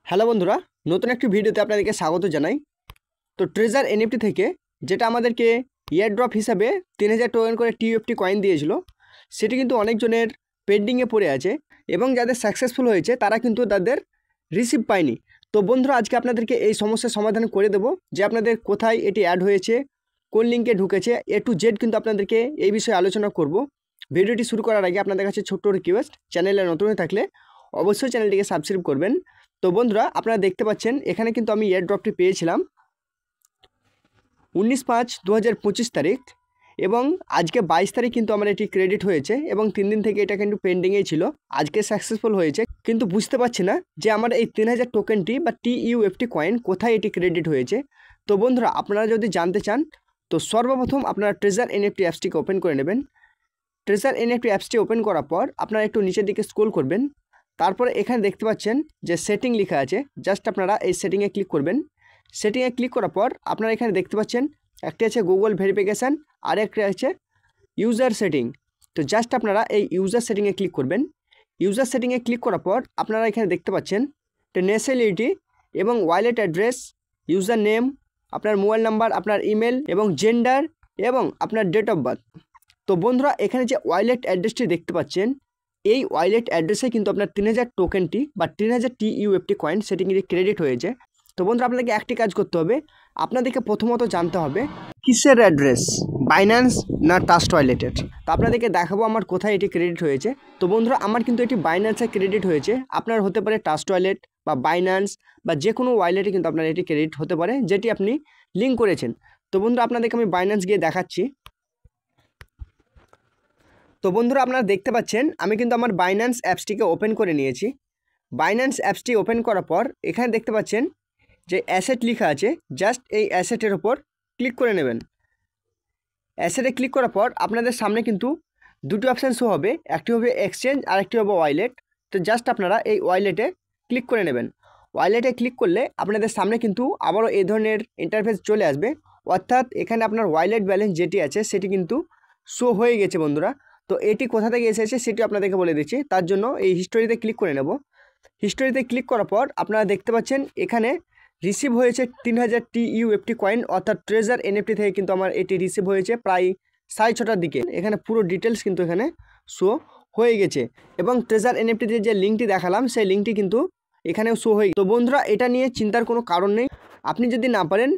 Hello বন্ধুরা, নতুন একটি ভিডিওতে আপনাদেরকে স্বাগত জানাই। তো ট্রেজার এনএফটি থেকে যেটা আমাদেরকে ইয়ার ড্রপ হিসাবে 3000 টোকেন করে টিইউএফটি কয়েন দিয়েছিল, সেটি কিন্তু অনেকজনের পেন্ডিংয়ে পড়ে আছে এবং যাদের সাকসেসফুল হয়েছে তারা কিন্তু তাদের রিসিভ পায়নি। তো বন্ধুরা, আজকে আপনাদেরকে এই সমস্যার সমাধান করে দেব যে আপনাদের কোথায় এটি অ্যাড হয়েছে, কোন লিঙ্কে ঢুকেছে, এ টু জেড কিন্তু আপনাদেরকে এই বিষয়ে আলোচনা করব। ভিডিওটি শুরু করার আগে আপনাদের কাছে ছোট্ট রিকোয়েস্ট, চ্যানেলে নতুন হয়ে থাকলে অবশ্যই চ্যানেলটিকে সাবস্ক্রাইব করবেন। তো বন্ধুরা, আপনারা দেখতে পাচ্ছেন এখানে কিন্তু আমি এয়ার ড্রপটি পেয়েছিলাম 19/5/2025 তারিখ এবং আজকে 22 তারিখ কিন্তু আমার এটি ক্রেডিট হয়েছে এবং 3 দিন থেকে এটা কিন্তু পেন্ডিংয়েই ছিল। আজকে সাকসেসফুল হয়েছে, কিন্তু বুঝতে পারছি না যে আমার এই 3000 টোকেনটি বা টিইউএফটি কয়েন কোথায় এটি ক্রেডিট হয়েছে। তো বন্ধুরা, আপনারা যদি জানতে চান তো সর্বপ্রথম আপনারা ট্রেজার এনএফটি অ্যাপসটিকে ওপেন করে নেবেন। ট্রেজার এনএফটি অ্যাপসটি ওপেন করার পর আপনারা একটু নিচের দিকে স্ক্রল করবেন। তারপরে এখানে দেখতে পাচ্ছেন যে সেটিং লেখা আছে, জাস্ট আপনারা এই সেটিংয়ে ক্লিক করবেন। সেটিংয়ে ক্লিক করার পর আপনারা এখানে দেখতে পাচ্ছেন একটি আছে গুগল ভেরিফিকেশান আর একটি আছে ইউজার সেটিং। তো জাস্ট আপনারা এই ইউজার সেটিংয়ে ক্লিক করবেন। ইউজার সেটিংয়ে ক্লিক করার পর আপনারা এখানে দেখতে পাচ্ছেন ন্যাশনালিটি এবং ওয়ালেট অ্যাড্রেস, ইউজার নেম, আপনার মোবাইল নাম্বার, আপনার ইমেল এবং জেন্ডার এবং আপনার ডেট অফ বার্থ। তো বন্ধুরা, এখানে যে ওয়ালেট অ্যাড্রেসটি দেখতে পাচ্ছেন, এই ওয়ালেট অ্যাড্রেসে কিন্তু আপনার 3000 টোকেনটি বা 3000 টিইউএফটি কয়েন সেটি কিন্তু ক্রেডিট হয়েছে। তো বন্ধুরা, আপনাদেরকে একটি কাজ করতে হবে, আপনাদেরকে প্রথমত জানতে হবে কিসের অ্যাড্রেস, বাইন্যান্স না ট্রাস্ট ওয়ালেটের। তো আপনাদেরকে দেখাবো আমার কোথায় এটি ক্রেডিট হয়েছে। তো বন্ধুরা, আমার কিন্তু এটি বাইন্যান্সে ক্রেডিট হয়েছে। আপনার হতে পারে ট্রাস্ট ওয়ালেট বা বাইন্যান্স বা যে কোনো ওয়ালেটে কিন্তু আপনার এটি ক্রেডিট হতে পারে যেটি আপনি লিঙ্ক করেছেন। তো বন্ধুরা, আপনাদেরকে আমি বাইন্যান্স গিয়ে দেখাচ্ছি। তো বন্ধুরা, আপনারা দেখতে পাচ্ছেন আমি কিন্তু আমার বাইন্যান্স অ্যাপসটিকে ওপেন করে নিয়েছি। বাইন্যান্স অ্যাপসটি ওপেন করার পর এখানে দেখতে পাচ্ছেন যে অ্যাসেট লেখা আছে, জাস্ট এই অ্যাসেটের ওপর ক্লিক করে নেবেন। অ্যাসেটে ক্লিক করার পর আপনাদের সামনে কিন্তু দুটো অপশান শো হবে, একটি হবে এক্সচেঞ্জ আর একটি হবে ওয়ালেট। তো জাস্ট আপনারা এই ওয়ালেটে ক্লিক করে নেবেন। ওয়ালেটে ক্লিক করলে আপনাদের সামনে কিন্তু আবারও এই ধরনের ইন্টারফেস চলে আসবে, অর্থাৎ এখানে আপনার ওয়ালেট ব্যালেন্স যেটি আছে সেটি কিন্তু শো হয়ে গেছে বন্ধুরা। তো এটি কোথা থেকে এসেছে সেটি আপনাদেরকে বলে দিচ্ছি। তার জন্য এই হিস্টোরিতে ক্লিক করে নেব। হিস্টোরিতে ক্লিক করার পর আপনারা দেখতে পাচ্ছেন এখানে রিসিভ হয়েছে 3000 টিইউএফটি কয়েন, অর্থাৎ ট্রেজার এনএফটি থেকে কিন্তু আমার এটি রিসিভ হয়েছে প্রায় 6:30টার দিকে। এখানে পুরো ডিটেলস কিন্তু এখানে শো হয়ে গেছে এবং ট্রেজার এনএফটিতে যে লিঙ্কটি দেখালাম সেই লিঙ্কটি কিন্তু এখানেও শো হয়ে গেছে। তো বন্ধুরা, এটা নিয়ে চিন্তার কোনো কারণ নেই। আপনি যদি না পারেন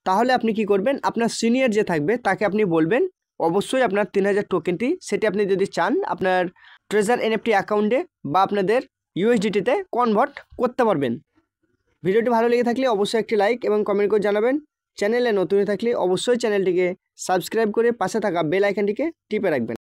তাহলে আপনি কি করবেন, আপনার সিনিয়র যে থাকবে তাকে আপনি বলবেন, অবশ্যই আপনার 3000 টোকেনটি সেটি আপনি যদি চান আপনার ট্রেজার এনএফটি অ্যাকাউন্টে বা আপনাদের ইউএসডিটিতে কনভার্ট করতে পারবেন। ভিডিওটি ভালো লেগে থাকলে অবশ্যই একটি লাইক এবং কমেন্ট করে জানাবেন। চ্যানেলে নতুন হয়ে থাকলে অবশ্যই চ্যানেলটিকে সাবস্ক্রাইব করে পাশে থাকা বেল আইকনটিকে টিপে রাখবেন।